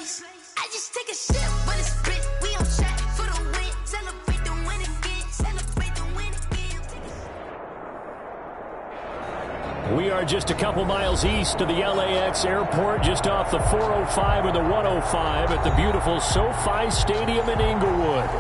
I just take a sip, but it's spit. We on track for the win. Celebrate the win again. Celebrate the win again. We are just a couple miles east of the LAX airport, just off the 405 or the 105 at the beautiful SoFi Stadium in Inglewood.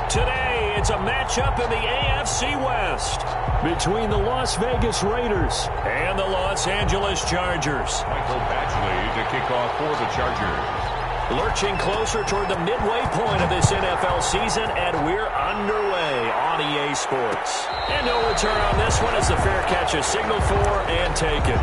Today, it's a matchup in the AFC West between the Las Vegas Raiders and the Los Angeles Chargers. Michael Badgley to kick off for the Chargers. Lurching closer toward the midway point of this NFL season, and we're underway on EA Sports. And no return on this one as the fair catch is signaled for and taken.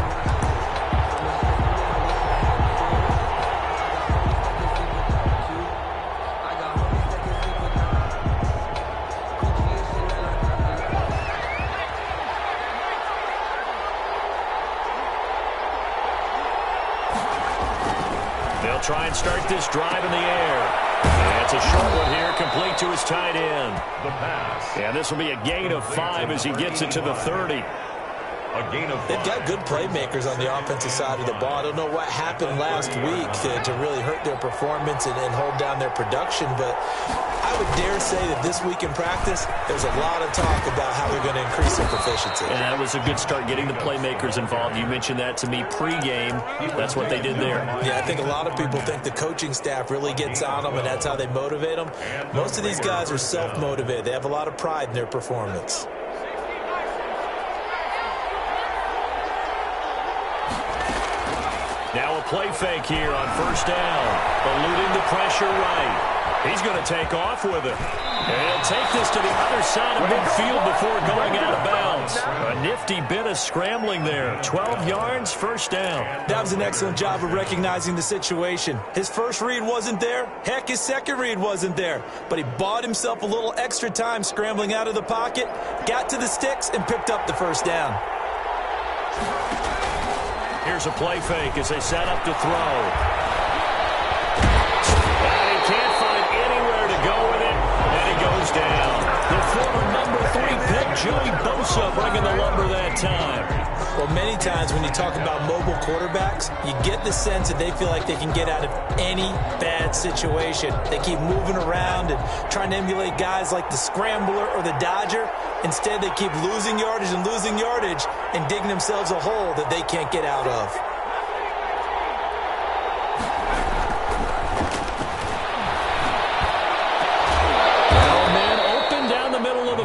They'll try and start this drive in the air. And it's a short one here, complete to his tight end. The pass. And this will be a gain of 5 as he gets it to the 30. A gain of 5. They've got good playmakers on the offensive side of the ball. I don't know what happened last week to really hurt their performance and hold down their production, but I would dare say that this week in practice, there's a lot of talk about how they're going to increase their proficiency. And that was a good start getting the playmakers involved. You mentioned that to me pregame. That's what they did there. Yeah, I think a lot of people think the coaching staff really gets on them, and that's how they motivate them. Most of these guys are self-motivated. They have a lot of pride in their performance. Now a play fake here on first down. Eluding the pressure right. He's going to take off with it. And he'll take this to the other side of midfield before going out of bounds. A nifty bit of scrambling there. 12 yards, first down. That was an excellent job of recognizing the situation. His first read wasn't there. Heck, his second read wasn't there. But he bought himself a little extra time scrambling out of the pocket, got to the sticks, and picked up the first down. Here's a play fake as they set up to throw. And he can't find anywhere to go with it, and he goes down. The former number 3 pick, Joey Bosa, bringing the lumber that time. Well, many times when you talk about mobile quarterbacks, you get the sense that they feel like they can get out of any bad situation. They keep moving around and trying to emulate guys like the Scrambler or the Dodger. Instead, they keep losing yardage and digging themselves a hole that they can't get out of.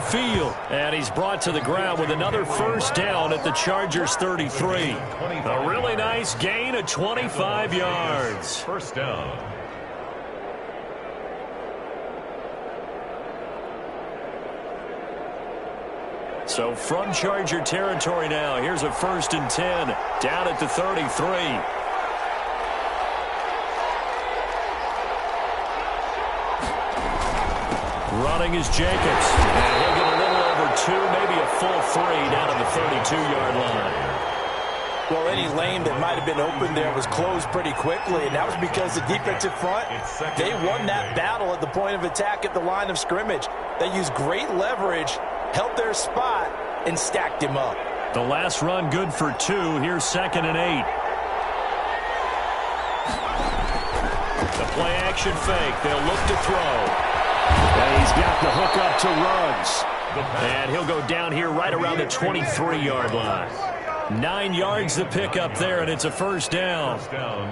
Field, and he's brought to the ground with another first down at the Chargers 33. A really nice gain of 25 yards. First down. So from Charger territory now, here's a 1st and 10 down at the 33. Running is Jacobs. And he'll get a little over 2, maybe a full 3 down at the 32-yard line. Well, any lane that might have been open there was closed pretty quickly, and that was because the defensive front, they won that battle at the point of attack at the line of scrimmage. They used great leverage, held their spot, and stacked him up. The last run good for 2. Here's 2nd and 8. The play action fake. They'll look to throw. And he's got the hook up to Ruggs. And he'll go down here right around the 23-yard line. 9 yards to pick up there, and it's a first down.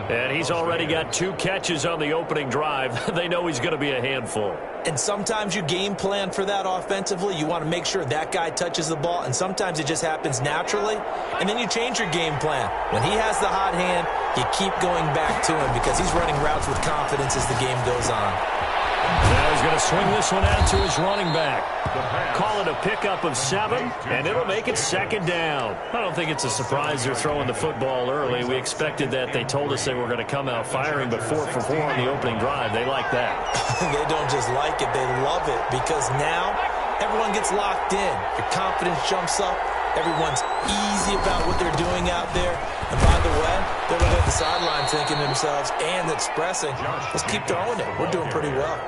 And he's already got 2 catches on the opening drive. They know he's going to be a handful. And sometimes you game plan for that offensively. You want to make sure that guy touches the ball, and sometimes it just happens naturally. And then you change your game plan. When he has the hot hand, you keep going back to him because he's running routes with confidence as the game goes on. Now he's going to swing this one out to his running back. Call it a pickup of 7, and it'll make it 2nd down. I don't think it's a surprise they're throwing the football early. We expected that. They told us they were going to come out firing, but 4 for 4 on the opening drive. They like that. They don't just like it. They love it because now everyone gets locked in. Your confidence jumps up. Everyone's easy about what they're doing out there. And by the way, they're looking at the sideline thinking to themselves and expressing, let's keep throwing it. We're doing pretty well.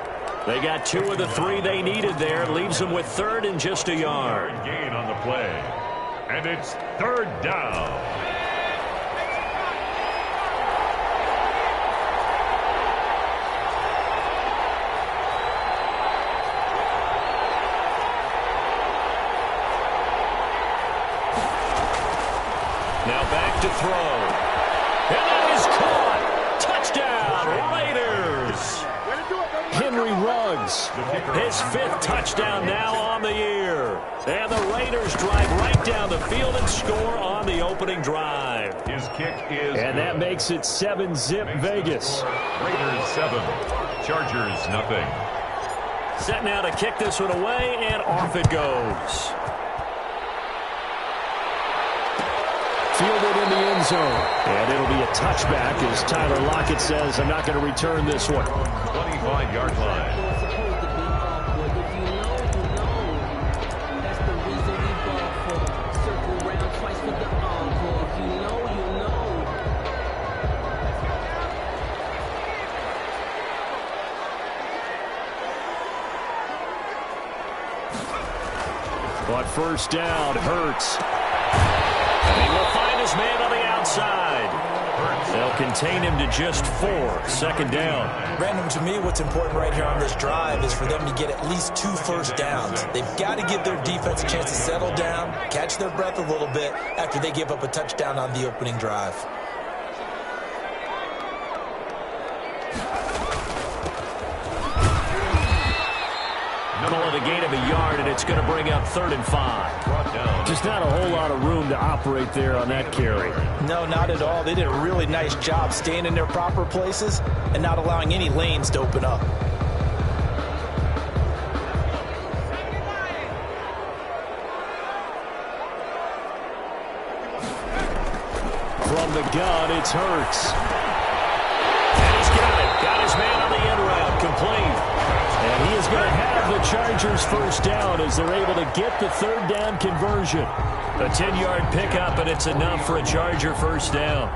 They got 2 of the 3 they needed there. Leaves them with 3rd and just a yard. Gain on the play. And it's 3rd down. throw. And that is caught. Touchdown, Raiders. Henry Ruggs, his 5th touchdown now on the year. And the Raiders drive right down the field and score on the opening drive. His kick is and that makes it 7-zip Vegas. Raiders 7, Chargers nothing. Set now to kick this one away, and off it goes. Fielded in the end zone. And it'll be a touchback as Tyler Lockett says, I'm not going to return this one. 25-yard line. But first down, Hurts. And he will find his man on the outside. They'll contain him to just 4. Second down. Random, to me, what's important right here on this drive is for them to get at least 2 first downs. They've got to give their defense a chance to settle down, catch their breath a little bit after they give up a touchdown on the opening drive. Call it a gain of a yard, and it's going to bring up 3rd and 5. Just not a whole lot of room to operate there on that carry. No, not at all. They did a really nice job staying in their proper places and not allowing any lanes to open up. From the gun, it's Hurts. And he's got it. Got his man on the end route, complete. And he is going to have the Chargers first down as they're able to get the 3rd down conversion. A 10-yard pickup, and it's enough for a Charger first down.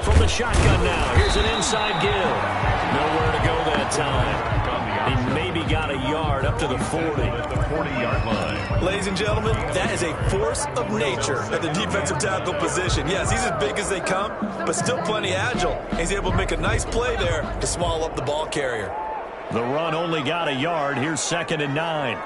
From the shotgun now, here's an inside give. Nowhere to go that time. He maybe got a yard up to the 40. At the 40-yard line. Ladies and gentlemen, that is a force of nature at the defensive tackle position. Yes, he's as big as they come, but still plenty agile. He's able to make a nice play there to swallow up the ball carrier. The run only got a yard. Here's 2nd and 9.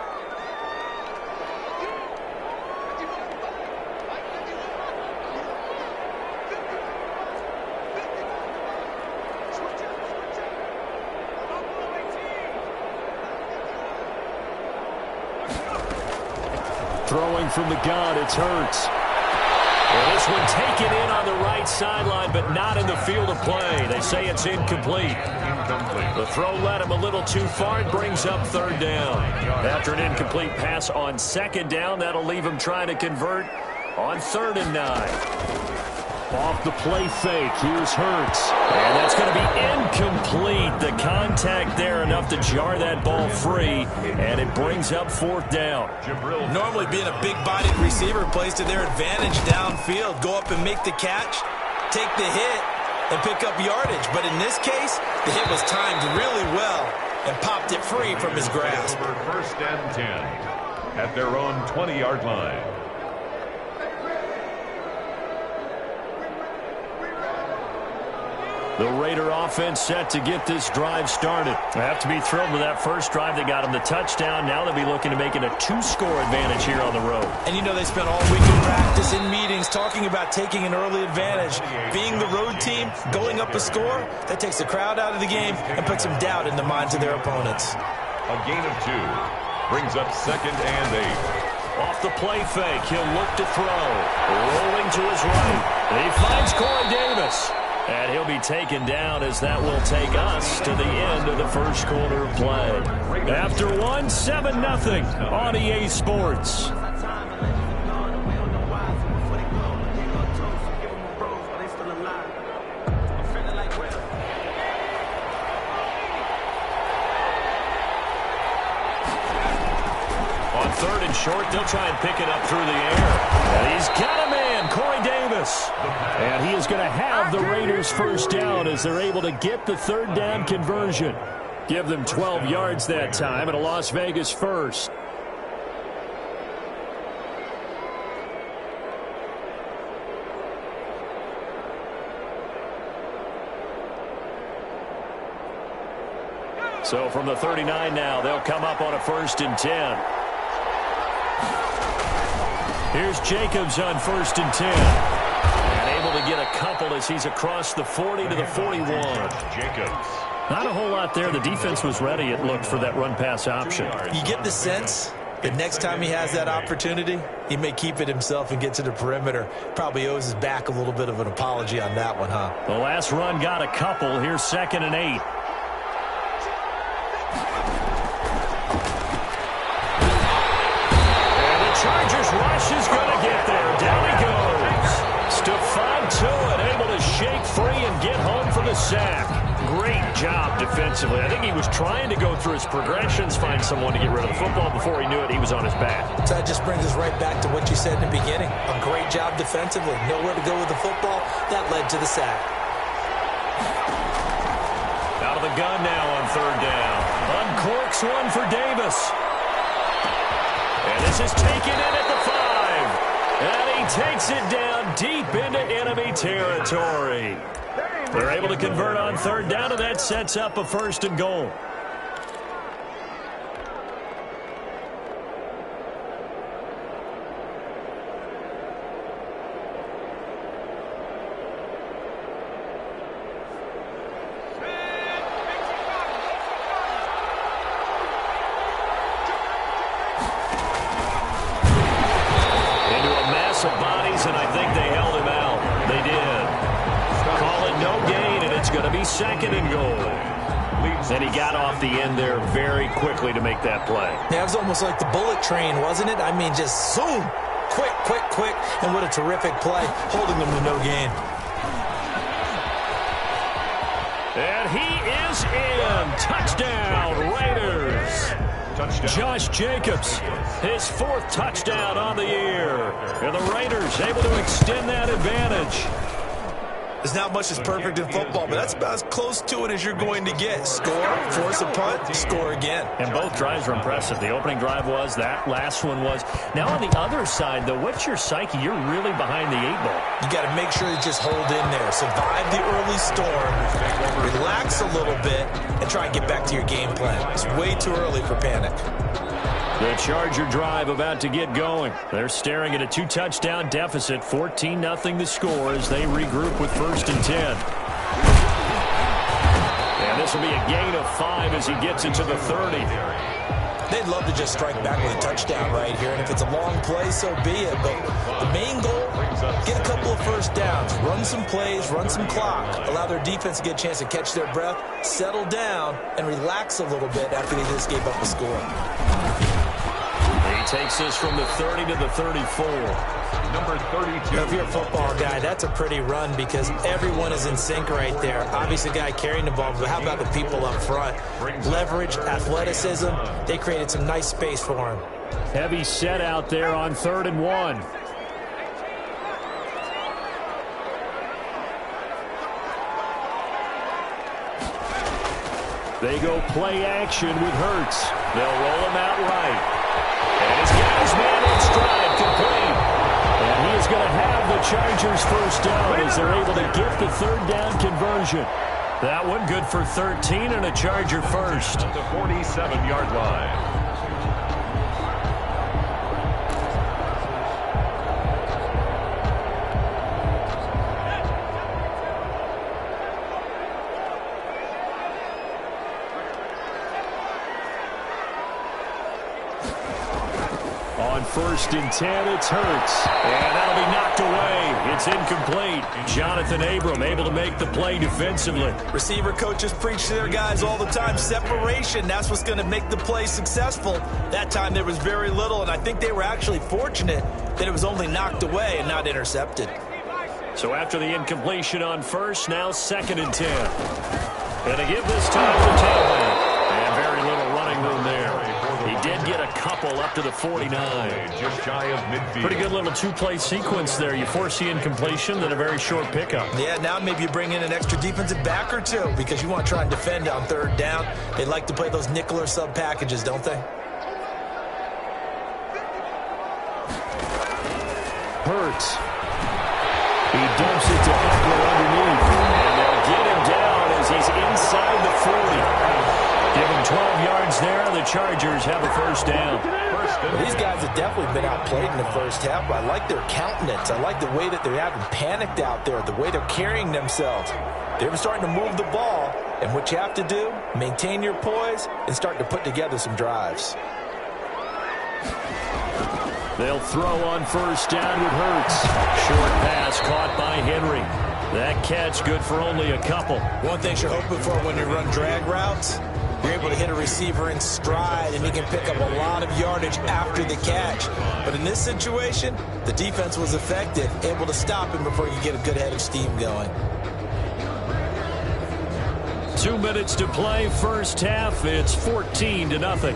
Throwing from the gun, it's Hurts. Well, this one taken in on the right sideline, but not in the field of play. They say it's incomplete. The throw led him a little too far. It brings up 3rd down. After an incomplete pass on 2nd down, that'll leave him trying to convert on 3rd and 9. Off the play fake, here's Hurts. And that's going to be incomplete. The contact there enough to jar that ball free, and it brings up 4th down. Normally being a big-bodied receiver plays to their advantage downfield. Go up and make the catch, take the hit, and pick up yardage. But in this case, the hit was timed really well and popped it free from his grasp. 1st and 10 at their own 20-yard line. The Raider offense set to get this drive started. They have to be thrilled with that first drive. They got him the touchdown. Now they'll be looking to make it a 2-score advantage here on the road. And you know they spent all week in practice, in meetings, talking about taking an early advantage. Being the road team, going up a score, that takes the crowd out of the game and puts some doubt in the minds of their opponents. A gain of 2 brings up 2nd and 8. Off the play fake, he'll look to throw. Rolling to his right. He finds Corey Davis. And he'll be taken down as that will take us to the end of the first quarter of play. After 1, 7-0 on EA Sports. On 3rd and short, they'll try and pick it up through the air. And he's got a man, Corey Davis. And he is going to have the Raiders first down as they're able to get the 3rd down conversion. Give them 12 yards that time and a Las Vegas first. So from the 39 now, they'll come up on a 1st and 10. Here's Jacobs on 1st and 10. And able to get a couple as he's across the 40 to the 41. Jacobs. Not a whole lot there. The defense was ready, it looked, for that run-pass option. You get the sense that next time he has that opportunity, he may keep it himself and get to the perimeter. Probably owes his back a little bit of an apology on that one, huh? The last run got a couple. Here's 2nd and 8. And the Chargers rush is going to get there. Down he goes. Stephon Tuitt able to shake free and get home for the sack. Great job defensively. I think he was trying to go through his progressions, find someone to get rid of the football. Before he knew it, he was on his back. So that just brings us right back to what you said in the beginning. A great job defensively. Nowhere to go with the football. That led to the sack. Out of the gun now on 3rd down. Uncorks one for Davis. And this is taken in at the 5. And he takes it down deep into enemy territory. They're able to convert on 3rd down, and that sets up a 1st and goal. Into a mass of bodies, and I think they held him out. They did. Call it no gain, and it's going to be 2nd and goal. And he got off the end there very quickly to make that play. Yeah, it was almost like the bullet train, wasn't it? I mean, just zoom. Quick, quick, quick. And what a terrific play, holding them to no gain. And he is in. Touchdown, Raiders. Josh Jacobs, his 4th touchdown on the year. And the Raiders able to extend that advantage. There's not much that's perfect in football, but that's about as close to it as you're going to get. Score, force a punt, score again. And both drives were impressive. The opening drive was, that last one was. Now on the other side, though, what's your psyche? You're really behind the 8 ball. You got to make sure you just hold in there. Survive the early storm, relax a little bit, and try and get back to your game plan. It's way too early for panic. The Charger drive about to get going. They're staring at a 2-touchdown deficit, 14-0 the score as they regroup with 1st and 10. And this will be a gain of 5 as he gets into the 30. They'd love to just strike back with a touchdown right here, and if it's a long play, so be it. But the main goal, get a couple of 1st downs, run some plays, run some clock, allow their defense to get a chance to catch their breath, settle down, and relax a little bit after they just gave up a score. He takes this from the 30 to the 34. Number 32. Now, if you're a football guy, that's a pretty run because everyone is in sync right there. Obviously, the guy carrying the ball, but how about the people up front? Leverage, athleticism, they created some nice space for him. Heavy set out there on 3rd and 1. They go play action with Hurts. They'll roll him out right. And he's got his man in stride, complete. And he is going to have the Chargers 1st down as they're able to get the 3rd down conversion. That one good for 13 and a Charger 1st. At the 47-yard line. On 1st and 10, it's Hurts. And that'll be knocked away. It's incomplete. Jonathan Abram able to make the play defensively. Receiver coaches preach to their guys all the time. Separation, that's what's going to make the play successful. That time there was very little, and I think they were actually fortunate that it was only knocked away and not intercepted. So after the incompletion on 1st, now 2nd and 10. And to give this time to Taylor. And very little running room there. He did get a couple up to the 49. Just shy of midfield. Pretty good little 2-play sequence there. You force the incompletion, then a very short pickup. Yeah, now maybe you bring in an extra defensive back or two because you want to try and defend on 3rd down. They like to play those nickel or sub packages, don't they? Hurts. He dumps it to Eckler underneath. And they'll get him down as he's inside the 40. Give them 12 yards there. The Chargers have a first down. These guys have definitely been outplayed in the first half, but I like their countenance. I like the way that they're having panicked out there, the way they're carrying themselves. They're starting to move the ball, and what you have to do, maintain your poise and start to put together some drives. They'll throw on first down with Hurts. Short pass caught by Henry. That catch good for only a couple. One thing you're hoping for when you run drag routes, you're able to hit a receiver in stride, and he can pick up a lot of yardage after the catch. But in this situation, the defense was effective, able to stop him before you get a good head of steam going. 2 minutes to play, first half. It's 14-0.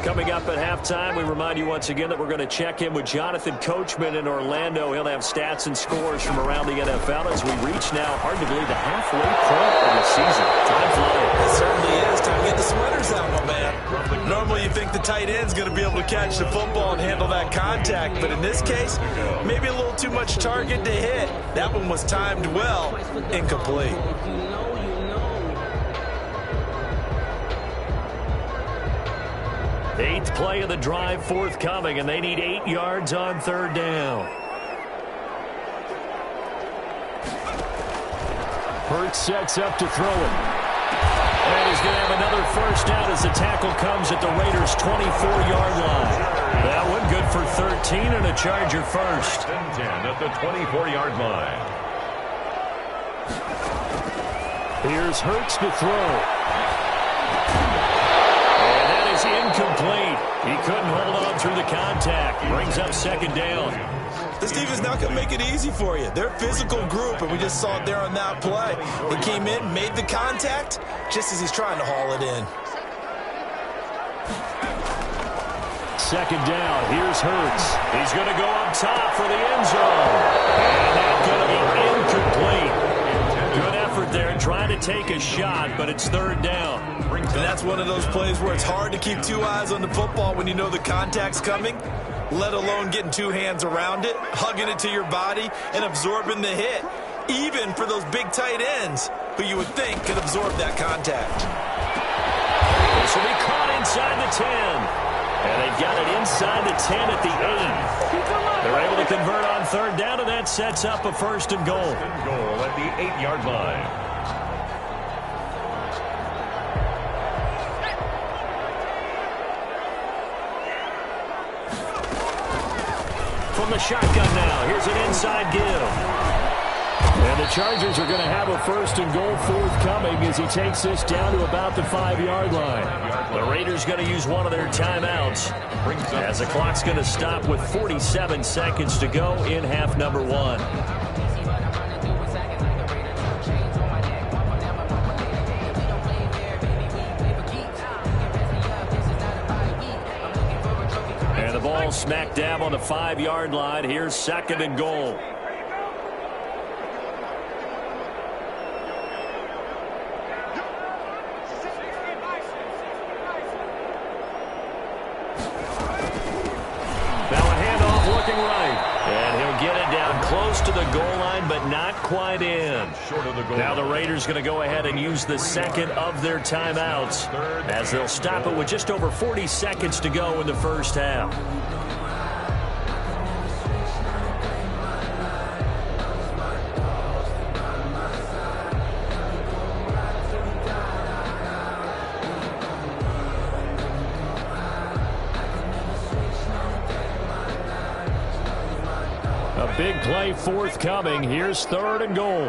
Coming up at halftime, we remind you once again that we're going to check in with Jonathan Coachman in Orlando. He'll have stats and scores from around the NFL as we reach now, hard to believe, the halfway point of the season. Time flying. It certainly is. Time to get the sweaters out, my man. Normally you think the tight end's going to be able to catch the football and handle that contact, but in this case, maybe a little too much target to hit. That one was timed well, incomplete. Eighth play of the drive forthcoming, and they need 8 yards on third down. Hurts sets up to throw it. And he's going to have another first down as the tackle comes at the Raiders' 24-yard line. That one good for 13 and a Charger first. 10 at the 24-yard line. Here's Hurts to throw. Incomplete. He couldn't hold on through the contact. Brings up second down. This team is not going to make it easy for you. They're a physical group, and we just saw it there on that play. He came in, made the contact, just as he's trying to haul it in. Second down. Here's Hurts. He's going to go up top for the end zone. And that's going to be incomplete. Good effort there trying to take a shot, but it's third down. And that's one of those plays where it's hard to keep two eyes on the football when you know the contact's coming, let alone getting two hands around it, hugging it to your body, and absorbing the hit, even for those big tight ends who you would think could absorb that contact. This will be caught inside the 10. And they've got it inside the 10 at the 8. They're able to convert on third down, and that sets up a first and goal. Goal at the 8-yard line. From the shotgun now, here's an inside give. And the Chargers are going to have a first and goal forthcoming as he takes this down to about the 5-yard line. The Raiders going to use one of their timeouts as the clock's going to stop with 47 seconds to go in half number one. And the ball smack dab on the 5-yard line. Here's second and goal. To the goal line, but not quite in. Short of the goal. Now the Raiders going to go ahead and use the second of their timeouts as they'll stop it with just over 40 seconds to go in the first half. A big play forthcoming. Here's third and goal.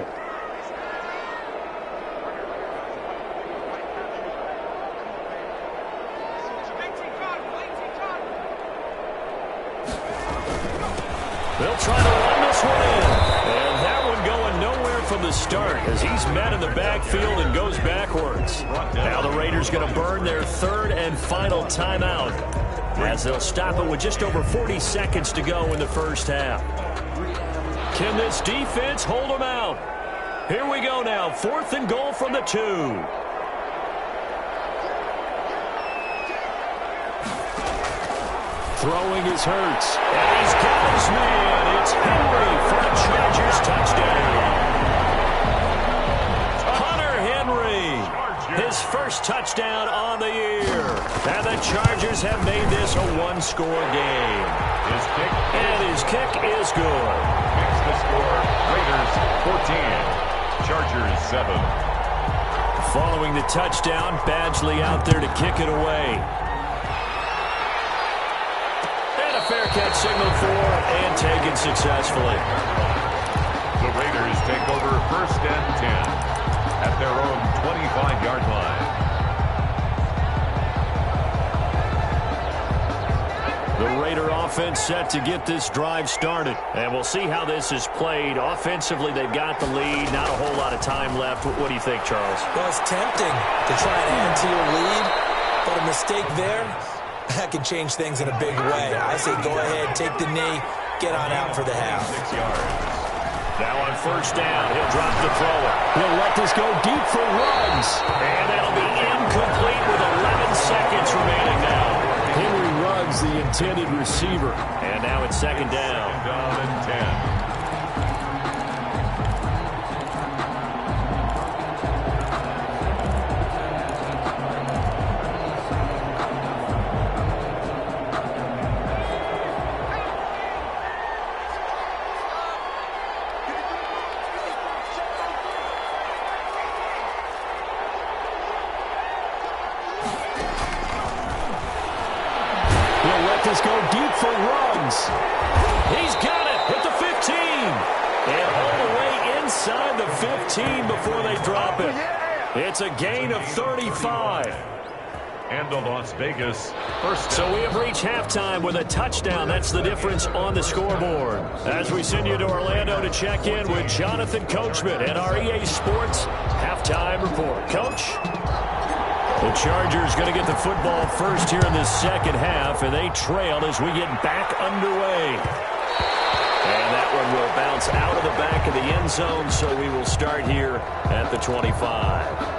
They'll try to run this one in. And that one going nowhere from the start as he's met in the backfield and goes backwards. Now the Raiders going to burn their third and final timeout as they'll stop it with just over 40 seconds to go in the first half. Can this defense hold them out? Here we go now. Fourth and goal from the 2. Throwing is Hurts. And he's got his man. It's Henry for the Chargers touchdown. his first touchdown on the year. And the Chargers have made this a one-score game. His kick is good. Makes the score Raiders 14, Chargers 7. Following the touchdown, Badgley out there to kick it away. And a fair catch signaled for and taken successfully. The Raiders take over 1st and 10 at their own 25-yard line. The Raider offense set to get this drive started. And we'll see how this is played. Offensively, they've got the lead. Not a whole lot of time left. What do you think, Charles? Well, it's tempting to try and add to your lead, but a mistake there, that could change things in a big way. I say go ahead, take the knee, get on out for the half. 6 yards. Now on 1st down, he'll drop the thrower. He'll let this go deep for Ruggs. And that'll be incomplete with 11 seconds remaining now. Henry Ruggs, the intended receiver. And now it's 2nd down. 2nd and 10. This go deep for Ruggs. He's got it at the 15. And all the way inside the 15 before they drop it. It's a gain of 35. And the Las Vegas first. So we have reached halftime with a touchdown. That's the difference on the scoreboard. As we send you to Orlando to check in with Jonathan Coachman at our EA Sports Halftime Report. Coach? The Chargers going to get the football first here in the 2nd half, and they trail as we get back underway. And that one will bounce out of the back of the end zone, so we will start here at the 25.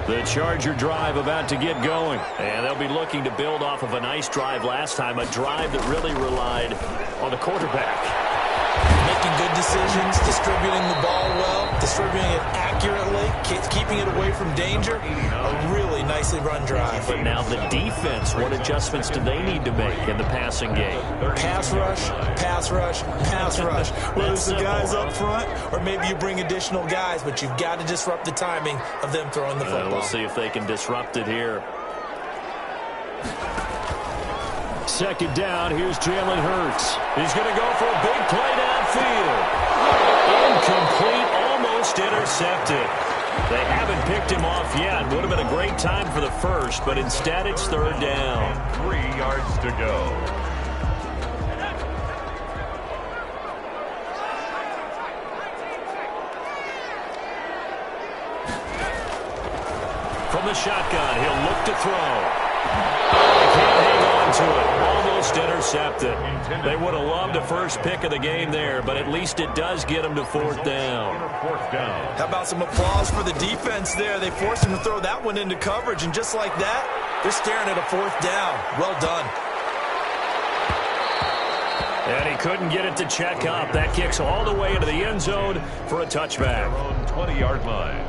The Charger drive about to get going. And they'll be looking to build off of a nice drive last time, a drive that really relied on the quarterback. Making good decisions, distributing the ball well, distributing it accurately, keeping it away from danger. A really nicely run drive. But now the defense, what adjustments do they need to make in the passing game? Pass rush, pass rush, pass rush. Whether it's the guys up front or maybe you bring additional guys, but you've got to disrupt the timing of them throwing the football. We'll see if they can disrupt it here. 2nd down, here's Jalen Hurts. He's going to go for a big play downfield. Incomplete, almost intercepted. They haven't picked him off yet. Would have been a great time for the first, but instead it's 3rd down. 3 yards to go. From the shotgun, he'll look to throw. Can't hang on to it. Almost intercepted. They would have loved a first pick of the game there, but at least it does get them to 4th down. 4th down. How about some applause for the defense there? They forced him to throw that one into coverage, and just like that, they're staring at a 4th down. Well done. And he couldn't get it to check up. That kicks all the way into the end zone for a touchback. Their own 20-yard line.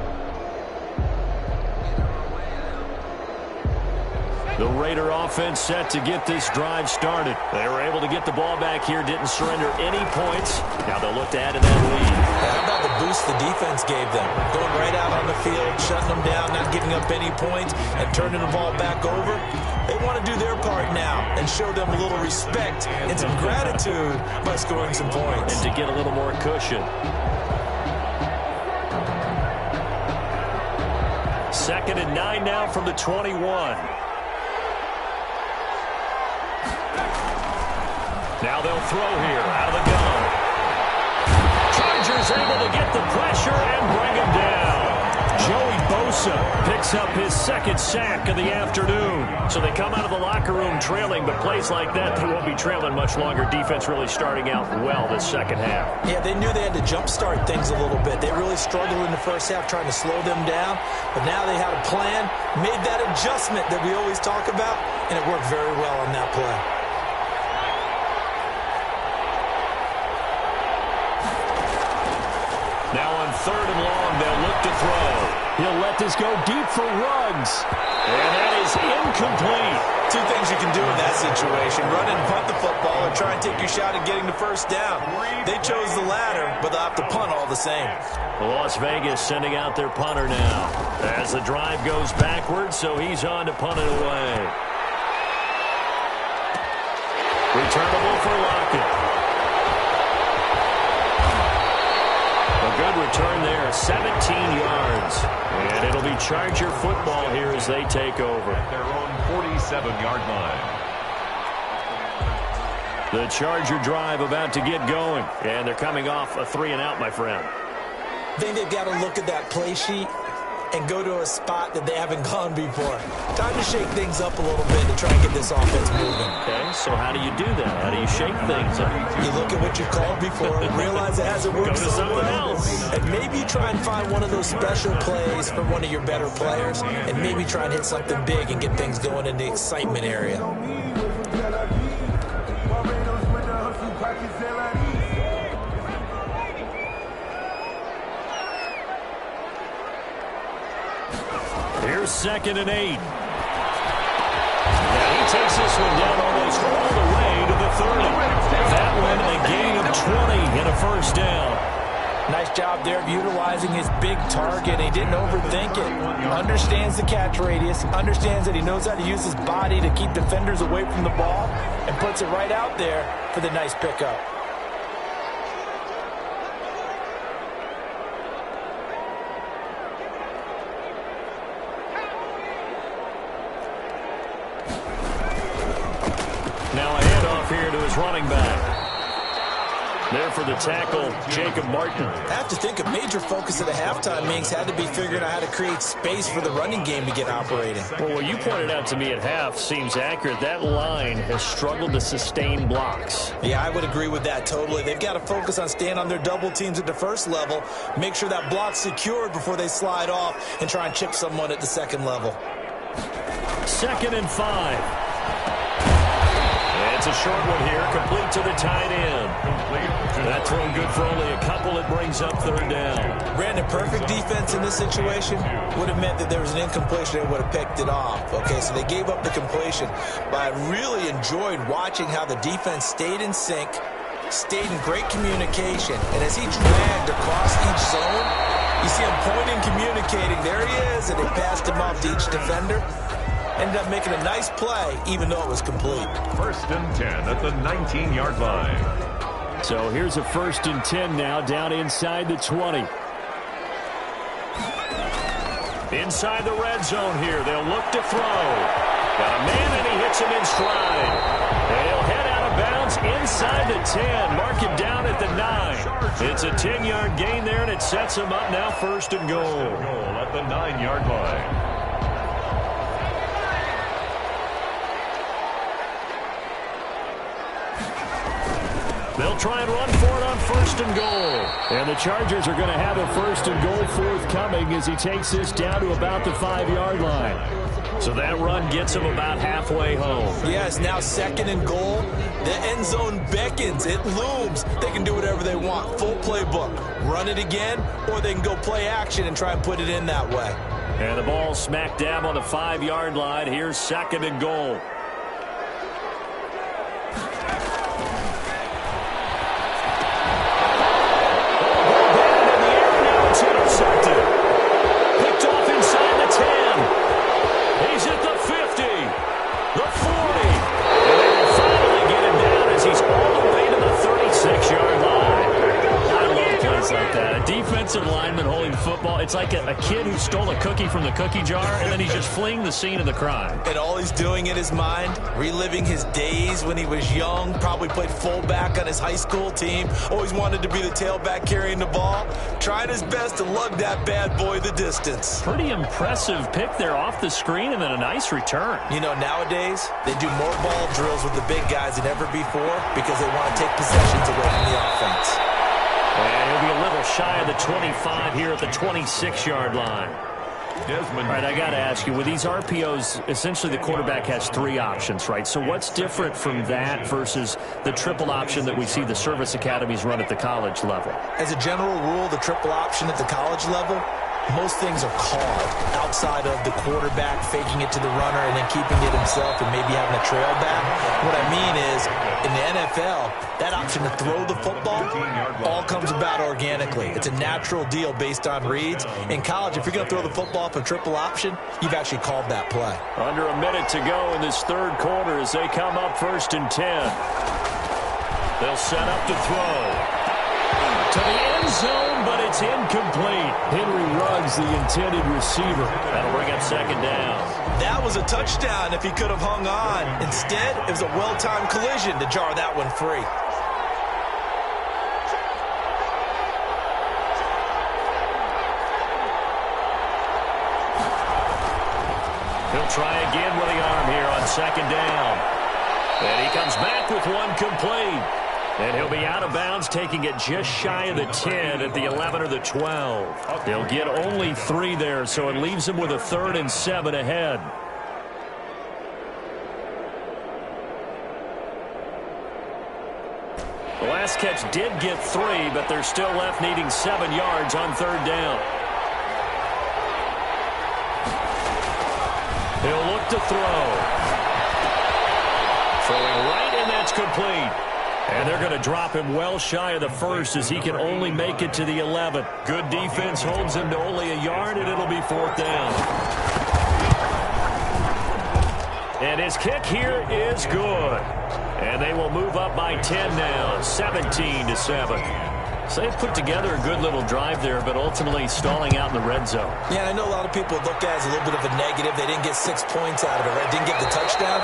The Raider offense set to get this drive started. They were able to get the ball back here, didn't surrender any points. Now they'll look to add to that lead. How about the boost the defense gave them? Going right out on the field, shutting them down, not giving up any points, and turning the ball back over. They want to do their part now and show them a little respect and some gratitude by scoring some points. And to get a little more cushion. 2nd and 9 now from the 21. Now they'll throw here out of the gun. Chargers able to get the pressure and bring him down. Joey Bosa picks up his second sack of the afternoon. So they come out of the locker room trailing, but plays like that, they won't be trailing much longer. Defense really starting out well this second half. Yeah, they knew they had to jumpstart things a little bit. They really struggled in the first half trying to slow them down, but now they had a plan, made that adjustment that we always talk about, and it worked very well on that play. Now on 3rd and long, they'll look to throw. He'll let this go deep for Ruggs. And that is incomplete. Two things you can do in that situation: run and punt the football, or try and take your shot at getting the first down. They chose the latter, but they'll have to punt all the same. Las Vegas sending out their punter now as the drive goes backwards, so he's on to punt it away. Returnable for Lockett. A good return there, 17 yards. And it'll be Charger football here as they take over. At their own 47-yard line. The Charger drive about to get going. And they're coming off a 3-and-out, my friend. I think they've got to look at that play sheet and go to a spot that they haven't gone before. Time to shake things up a little bit to try and get this offense moving. Okay, so how do you do that? How do you shake things up? You look at what you called before and realize it hasn't worked so well. And maybe you try and find one of those special plays from one of your better players, and maybe try and hit something big and get things going in the excitement area. Here's 2nd and 8. Now he takes this one down almost all the way to the 30. That one a gain of 20 and a first down. Nice job there of utilizing his big target. He didn't overthink it. Understands the catch radius. Understands that he knows how to use his body to keep defenders away from the ball, and puts it right out there for the nice pickup. Now a handoff here to his running back. There for the tackle, Jacob Martin. I have to think a major focus of the halftime meetings had to be figuring out how to create space for the running game to get operating. Well, what you pointed out to me at half seems accurate. That line has struggled to sustain blocks. Yeah, I would agree with that totally. They've got to focus on staying on their double teams at the first level, make sure that block's secured before they slide off, and try and chip someone at the second level. 2nd and 5. It's a short one here, complete to the tight end. That throw good for only a couple. It brings up 3rd down. Brandon, perfect defense in this situation would have meant that there was an incompletion. They would have picked it off. Okay, so they gave up the completion. But I really enjoyed watching how the defense stayed in sync, stayed in great communication. And as he dragged across each zone, you see him pointing, communicating. There he is, and they passed him off to each defender. Ended up making a nice play, even though it was complete. 1st and 10 at the 19-yard line. So here's a 1st and 10 now, down inside the 20. Inside the red zone here, they'll look to throw. Got a man, and he hits him in stride. And he'll head out of bounds inside the 10. Mark him down at the 9. It's a 10-yard gain there, and it sets him up now 1st and goal. Goal at the 9-yard line. They'll try and run for it on 1st and goal. And the Chargers are going to have a 1st and goal forthcoming as he takes this down to about the 5-yard line. So that run gets him about halfway home. Yes, now 2nd and goal. The end zone beckons. It looms. They can do whatever they want. Full playbook. Run it again, or they can go play action and try and put it in that way. And the ball smack dab on the 5-yard line. Here's 2nd and goal. offensive lineman holding the football. It's like a kid who stole a cookie from the cookie jar, and then he's just fleeing the scene of the crime. And all he's doing in his mind, reliving his days when he was young, probably played fullback on his high school team, always wanted to be the tailback carrying the ball, trying his best to lug that bad boy the distance. Pretty impressive pick there off the screen, and then a nice return. You know, nowadays, they do more ball drills with the big guys than ever before because they want to take possessions away from the offense. And he'll be a little shy of the 25 here at the 26-yard line. Desmond. All right, I got to ask you, with these RPOs, essentially the quarterback has 3 options, right? So what's different from that versus the triple option that we see the service academies run at the college level? As a general rule, the triple option at the college level, most things are called outside of the quarterback faking it to the runner and then keeping it himself and maybe having a trail back. What I mean is, in the NFL, that option to throw the football all comes about organically. It's a natural deal based on reads. In college, if you're going to throw the football for triple option, you've actually called that play. Under a minute to go in this third quarter as they come up 1st and 10. They'll set up to throw. To the end zone, but it's incomplete. Henry Ruggs, the intended receiver. That'll bring up 2nd down. That was a touchdown if he could have hung on. Instead, it was a well-timed collision to jar that one free. He'll try again with the arm here on 2nd down. And he comes back with one complete. And he'll be out of bounds, taking it just shy of the 10 at the 11 or the 12. They'll get only 3 there, so it leaves him with a 3rd and 7 ahead. The last catch did get 3, but they're still left needing 7 yards on 3rd down. He'll look to throw. Throwing right, and that's complete. And they're going to drop him well shy of the 1st as he can only make it to the 11. Good defense holds him to only a yard, and it'll be 4th down. And his kick here is good. And they will move up by 10 now, 17-7. So they've put together a good little drive there, but ultimately stalling out in the red zone. Yeah, I know a lot of people look at it as a little bit of a negative. They didn't get 6 points out of it, right? Didn't get the touchdown.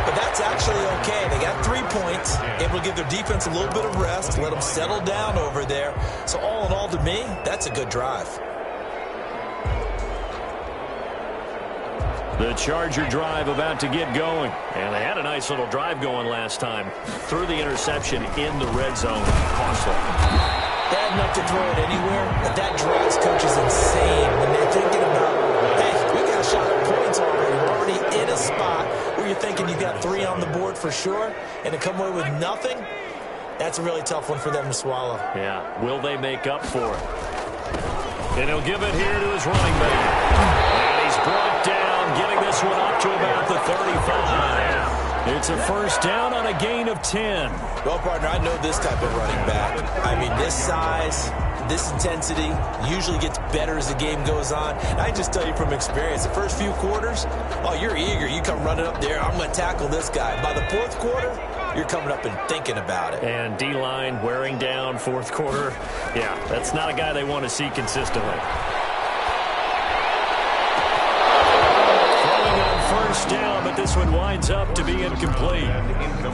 But that's actually okay. They got 3 points, able to give their defense a little bit of rest, let them settle down over there. So all in all, to me, that's a good drive. The Charger drive about to get going. And they had a nice little drive going last time. Threw the interception in the red zone. Costly. They had enough to throw it anywhere, but that drives coaches insane when they're thinking about, hey, we got a shot at points already. We're already in a spot where you're thinking you've got 3 on the board for sure, and to come away with nothing, that's a really tough one for them to swallow. Yeah, will they make up for it? And he'll give it here to his running back. And he's brought down, getting this one up to about the 35. It's a 1st down on a gain of 10. Well, partner, I know this type of running back. I mean, this size, this intensity usually gets better as the game goes on. And I just tell you from experience, the first few quarters, oh, you're eager. You come running up there, I'm going to tackle this guy. By the 4th quarter, you're coming up and thinking about it. And D-line wearing down 4th quarter. Yeah, that's not a guy they want to see consistently. Throwing on 1st down, but this one winds up to be incomplete.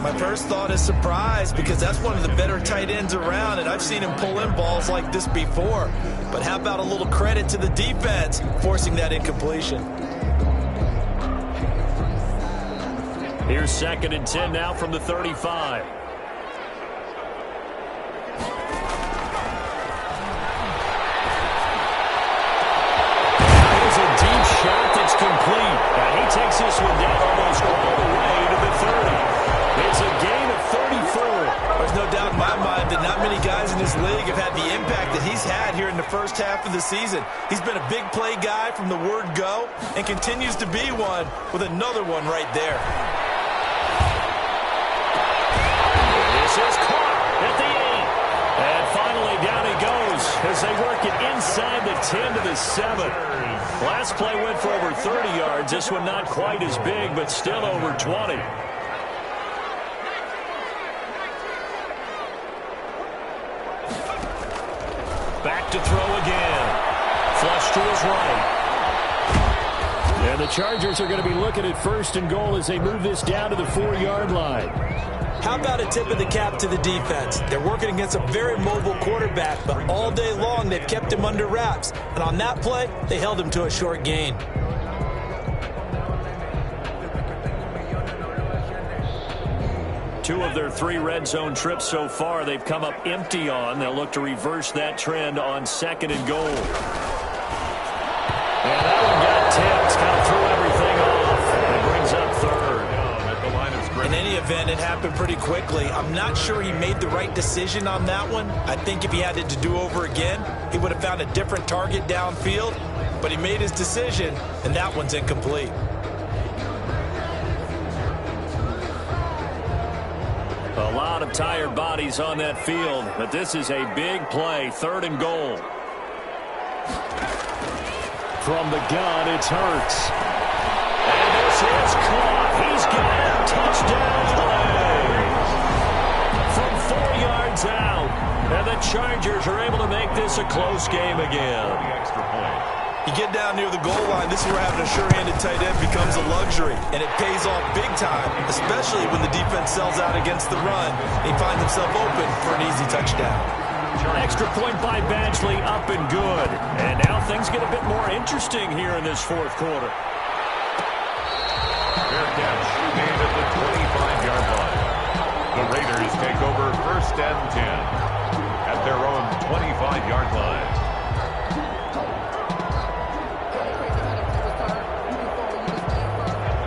My first thought is surprise because that's one of the better tight ends around, and I've seen him pull in balls like this before. But how about a little credit to the defense forcing that incompletion? Here's 2nd and 10 now from the 35. Here's a deep shot that's complete. And he takes this one down almost all the way to the 30. It's a gain of 34. There's no doubt in my mind that not many guys in this league have had the impact that he's had here in the first half of the season. He's been a big play guy from the word go and continues to be one with another one right there. This is caught at the 8. And finally down he goes as they work it inside the 10 to the 7. Last play went for over 30 yards. This one not quite as big, but still over 20. Back to throw again. to his right. And the Chargers are going to be looking at 1st and goal as they move this down to the 4-yard line. How about a tip of the cap to the defense? They're working against a very mobile quarterback, but all day long they've kept him under wraps. And on that play, they held him to a short gain. Two of their 3 red zone trips so far, they've come up empty on. They'll look to reverse that trend on 2nd and goal. And that one got tipped, kind of threw everything off. It brings up 3rd. In any event, it happened pretty quickly. I'm not sure he made the right decision on that one. I think if he had it to do over again, he would have found a different target downfield. But he made his decision, and that one's incomplete. A lot of tired bodies on that field, but this is a big play, 3rd and goal. From the gun, it's Hurts. And this is caught. He's got it. Touchdown, LA. From 4 yards out. And the Chargers are able to make this a close game again. You get down near the goal line, this is where having a sure-handed tight end becomes a luxury. And it pays off big time, especially when the defense sells out against the run. And he finds himself open for an easy touchdown. Extra point by Badgley, up and good. And now things get a bit more interesting here in this 4th quarter. Fair catch, made at the 25-yard line. The Raiders take over 1st and 10 at their own 25-yard line.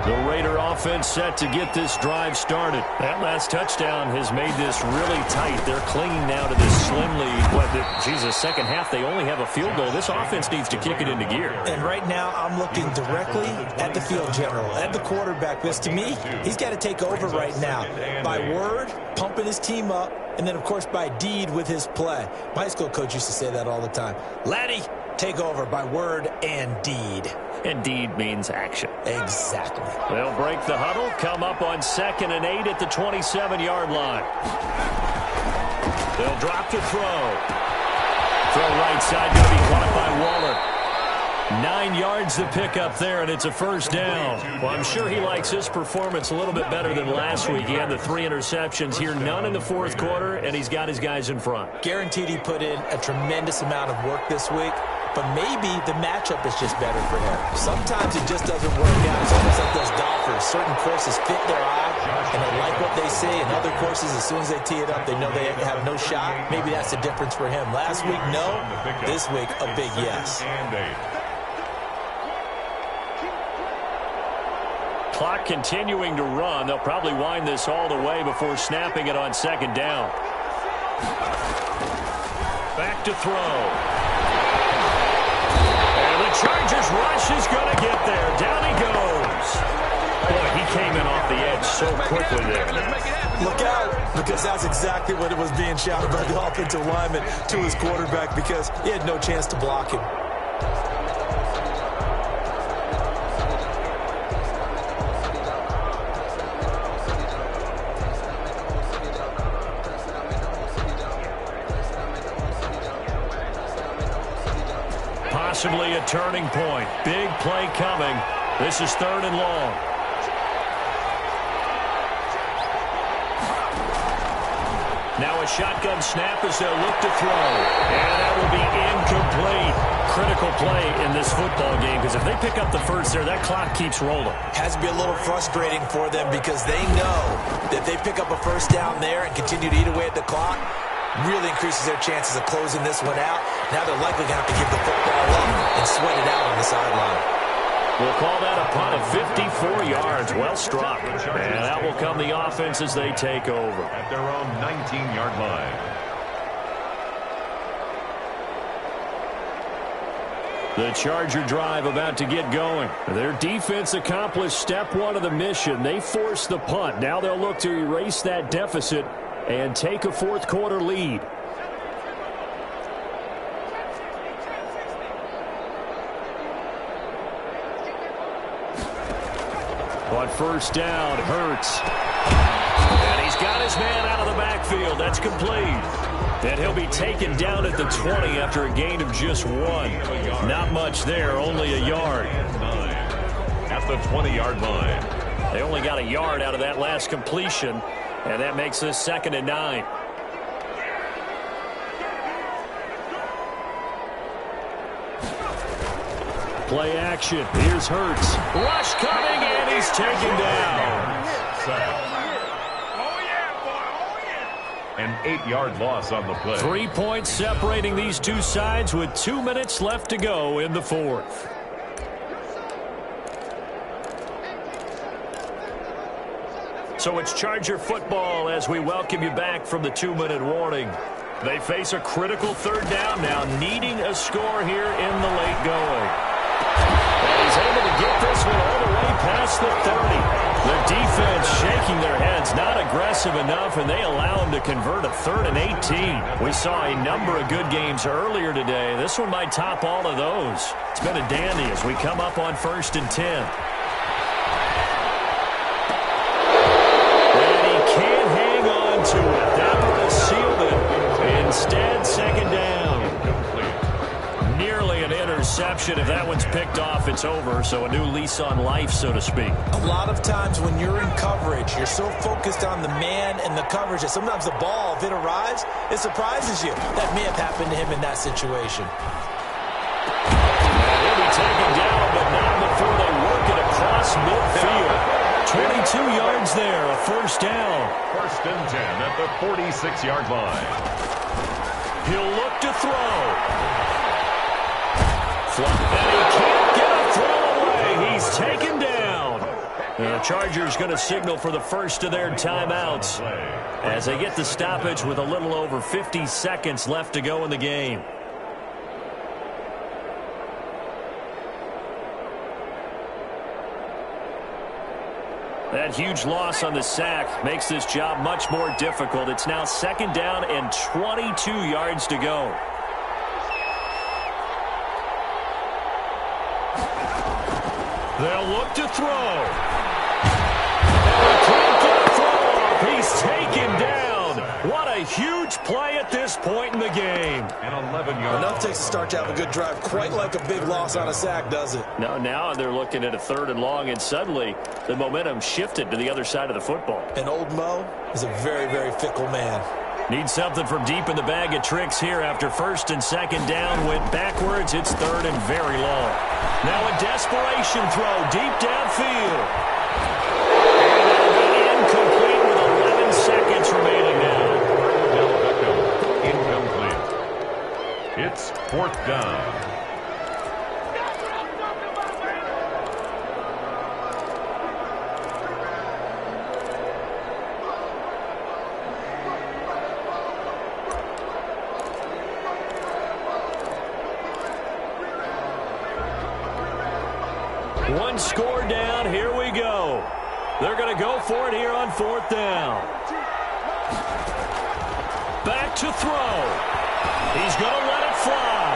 The Raider offense set to get this drive started. That last touchdown has made this really tight. They're clinging now to this slim lead. But, second half, they only have a field goal. This offense needs to kick it into gear. And right now, I'm looking directly at the field general, at the quarterback. Because to me, he's got to take over right now. By word, pumping his team up, and then, of course, by deed with his play. My high school coach used to say that all the time. Laddie, take over by word and deed. And deed means action. Exactly. They'll break the huddle, come up on 2nd and 8 at the 27-yard line. They'll drop to throw. Throw right side, going to be caught by Waller. 9 yards to pick up there, and it's a 1st down. Well, I'm sure he likes his performance a little bit better than last week. He had the 3 interceptions here, none in the 4th quarter, and he's got his guys in front. Guaranteed he put in a tremendous amount of work this week, but maybe the matchup is just better for him. Sometimes it just doesn't work out. It's almost like those golfers. Certain courses fit their eye, and they like what they see, and other courses, as soon as they tee it up, they know they have no shot. Maybe that's the difference for him. Last week, no. This week, a big yes. Clock continuing to run. They'll probably wind this all the way before snapping it on 2nd down. Back to throw. And the Chargers rush is going to get there. Down he goes. Boy, he came in off the edge so quickly there. Look out, because that's exactly what it was being shouted by the offensive lineman to his quarterback, because he had no chance to block him. Possibly a turning point. Big play coming. This is 3rd and long. Now a shotgun snap as they'll look to throw. And that will be incomplete. Critical play in this football game, because if they pick up the 1st there, that clock keeps rolling. Has to be a little frustrating for them, because they know that they pick up a 1st down there and continue to eat away at the clock, really increases their chances of closing this one out. Now they're likely going to have to give the football up and sweat it out on the sideline. We'll call that a punt of 54 yards. Well struck. And that will come the offense as they take over. At their own 19-yard line. The Charger drive about to get going. Their defense accomplished step 1 of the mission. They forced the punt. Now they'll look to erase that deficit and take a 4th quarter lead. On 1st down, Hurts. And he's got his man out of the backfield. That's complete. And he'll be taken down at the 20 after a gain of just 1. Not much there, only a yard. At the 20-yard line. They only got a yard out of that last completion, and that makes this 2nd and 9. Play action. Here's Hurts. Rush coming, and he's taken down. An 8-yard loss on the play. 3 points separating these two sides with 2 minutes left to go in the 4th. So it's Charger football as we welcome you back from the 2-minute warning. They face a critical 3rd down now, needing a score here in the late going. And he's able to get this one all the way past the 30. The defense shaking their heads, not aggressive enough, and they allow him to convert a 3rd and 18. We saw a number of good games earlier today. This one might top all of those. It's been a dandy as we come up on 1st and 10. And he can't hang on to it. That would have sealed it. Instead, 2nd down. Nearly an interception. If that one's picked off, it's over. So a new lease on life, so to speak. A lot of times when you're in coverage, you're so focused on the man and the coverage that sometimes the ball, if it arrives, it surprises you. That may have happened to him in that situation. He'll be taken down, but not before they work it across midfield. 22 yards there, a 1st down. 1st and 10 at the 46-yard line. He'll look to throw. And he can't get a throw away. He's taken down. And the Chargers going to signal for the first of their timeouts as they get the stoppage with a little over 50 seconds left to go in the game. That huge loss on the sack makes this job much more difficult. It's now 2nd down and 22 yards to go. They'll look to throw. And he can't get a throw off. He's taken down. What a huge play at this point in the game. An 11-yard. Enough takes to start to have a good drive, quite like a big loss on a sack, does it? Now they're looking at a 3rd and long, and suddenly the momentum shifted to the other side of the football. And old Mo is a very, very fickle man. Need something from deep in the bag of tricks here after 1st and 2nd down. Went backwards. It's 3rd and very long. Now a desperation throw deep downfield. And it'll be incomplete with 11 seconds remaining now. Incomplete. It's 4th down. One score down. Here we go. They're going to go for it here on 4th down. Back to throw. He's going to let it fly.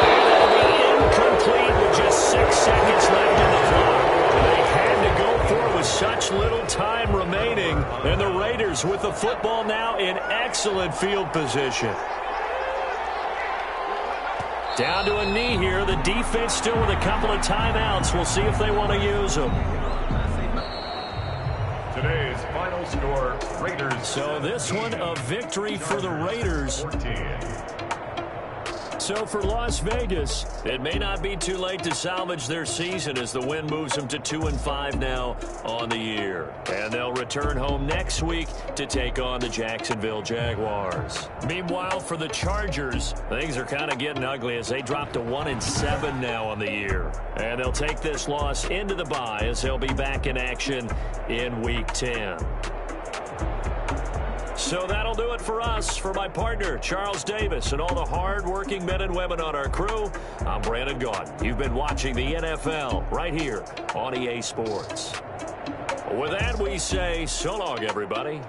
And it'll be incomplete with just 6 seconds left in the clock. They had to go for it with such little time remaining. And the Raiders with the football now in excellent field position. Down to a knee here. The defense still with a couple of timeouts. We'll see if they want to use them. Today's final score, Raiders. So this one, a victory for the Raiders. 14. So for Las Vegas, it may not be too late to salvage their season as the win moves them to 2-5 now on the year. And they'll return home next week to take on the Jacksonville Jaguars. Meanwhile, for the Chargers, things are kind of getting ugly as they drop to 1-7 now on the year. And they'll take this loss into the bye as they'll be back in action in Week 10. So that'll do it for us. For my partner, Charles Davis, and all the hard-working men and women on our crew, I'm Brandon Gaudin. You've been watching the NFL right here on EA Sports. With that, we say so long, everybody.